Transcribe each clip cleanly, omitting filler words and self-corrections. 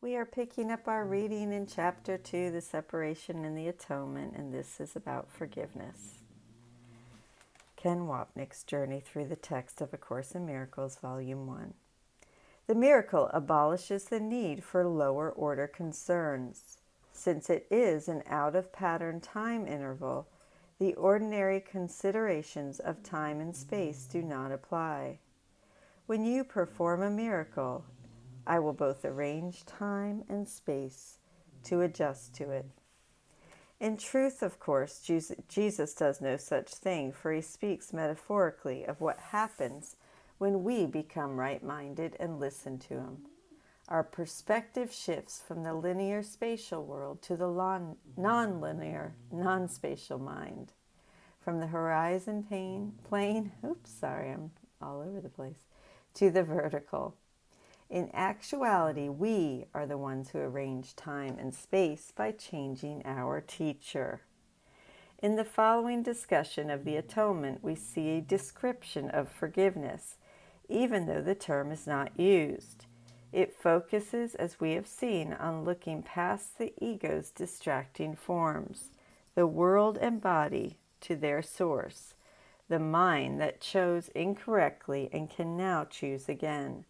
We are picking up our reading in Chapter 2, The Separation and the Atonement, and this is about forgiveness. Ken Wapnick's Journey Through the Text of A Course in Miracles, Volume 1. The miracle abolishes the need for lower order concerns. Since it is an out-of-pattern time interval, the ordinary considerations of time and space do not apply. When you perform a miracle, I will both arrange time and space to adjust to it. In truth, of course, Jesus does no such thing, for he speaks metaphorically of what happens when we become right-minded and listen to him. Our perspective shifts from the linear spatial world to the non-linear, non-spatial mind. From the horizon plane, I'm all over the place, to the vertical. In actuality, we are the ones who arrange time and space by changing our teacher. In the following discussion of the atonement, we see a description of forgiveness, even though the term is not used. It focuses, as we have seen, on looking past the ego's distracting forms, the world and body, to their source, the mind that chose incorrectly and can now choose again.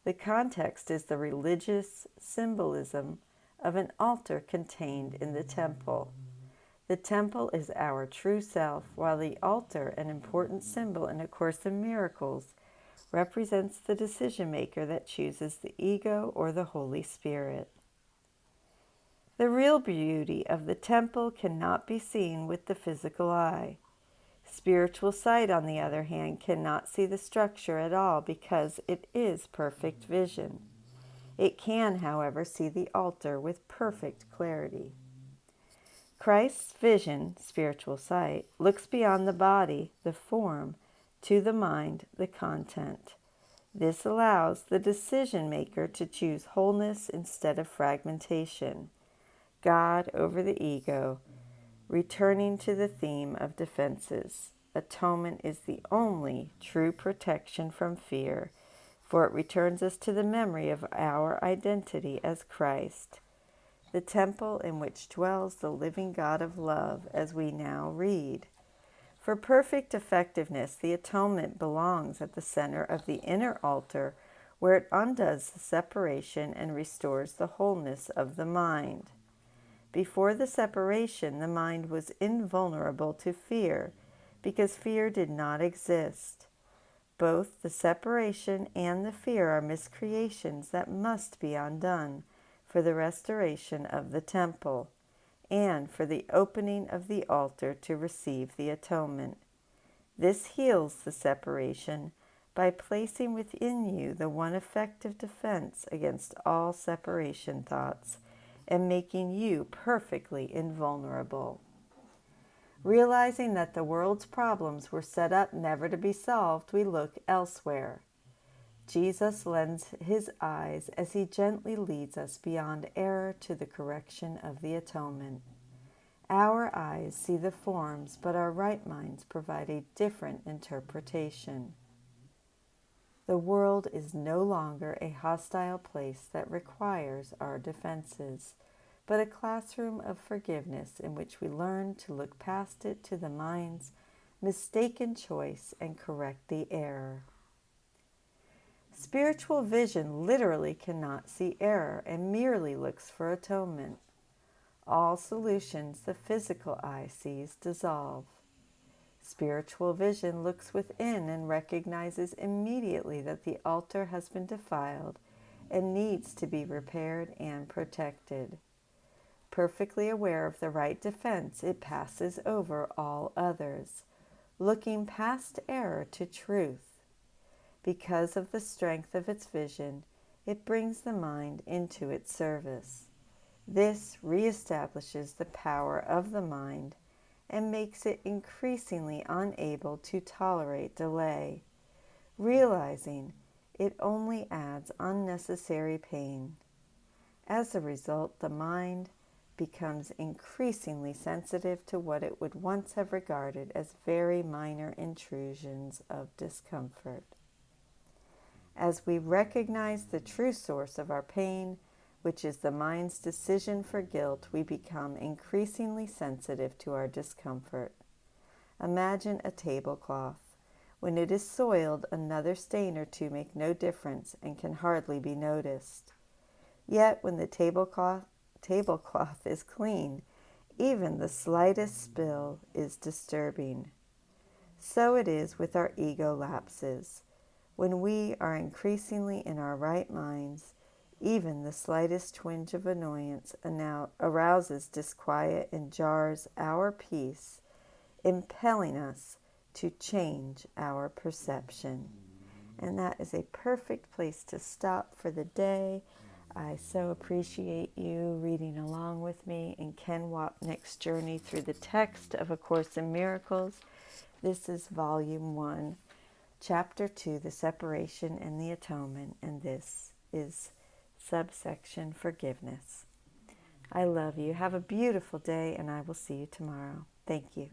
The context is the religious symbolism of an altar contained in the temple. The temple is our true self, while the altar, an important symbol in A Course in Miracles, represents the decision maker that chooses the ego or the Holy Spirit. The real beauty of the temple cannot be seen with the physical eye. Spiritual sight, on the other hand, cannot see the structure at all because it is perfect vision. It can, however, see the altar with perfect clarity. Christ's vision, spiritual sight, looks beyond the body, the form, to the mind, the content. This allows the decision maker to choose wholeness instead of fragmentation, God over the ego. Returning to the theme of defenses, atonement is the only true protection from fear, for it returns us to the memory of our identity as Christ, the temple in which dwells the living God of love, as we now read. For perfect effectiveness, the atonement belongs at the center of the inner altar, where it undoes the separation and restores the wholeness of the mind. Before the separation, the mind was invulnerable to fear, because fear did not exist. Both the separation and the fear are miscreations that must be undone for the restoration of the temple, and for the opening of the altar to receive the atonement. This heals the separation by placing within you the one effective defense against all separation thoughts, and making you perfectly invulnerable. Realizing that the world's problems were set up never to be solved, we look elsewhere. Jesus lends his eyes as he gently leads us beyond error to the correction of the atonement. Our eyes see the forms, but our right minds provide a different interpretation. The world is no longer a hostile place that requires our defenses, but a classroom of forgiveness in which we learn to look past it to the mind's mistaken choice and correct the error. Spiritual vision literally cannot see error and merely looks for atonement. All solutions the physical eye sees dissolve. Spiritual vision looks within and recognizes immediately that the altar has been defiled and needs to be repaired and protected. Perfectly aware of the right defense, it passes over all others, looking past error to truth. Because of the strength of its vision, it brings the mind into its service. This reestablishes the power of the mind and makes it increasingly unable to tolerate delay, realizing it only adds unnecessary pain. As a result, the mind becomes increasingly sensitive to what it would once have regarded as very minor intrusions of discomfort. As we recognize the true source of our pain, which is the mind's decision for guilt, we become increasingly sensitive to our discomfort. Imagine a tablecloth. When it is soiled, another stain or two make no difference and can hardly be noticed. Yet when the tablecloth is clean, even the slightest spill is disturbing. So it is with our ego lapses. When we are increasingly in our right minds, even the slightest twinge of annoyance arouses disquiet and jars our peace, impelling us to change our perception. And that is a perfect place to stop for the day. I so appreciate you reading along with me in Ken Wapnick's journey through the text of A Course in Miracles. This is Volume 1, Chapter 2, The Separation and the Atonement, and this is subsection Forgiveness. I love you. Have a beautiful day, and I will see you tomorrow. Thank you.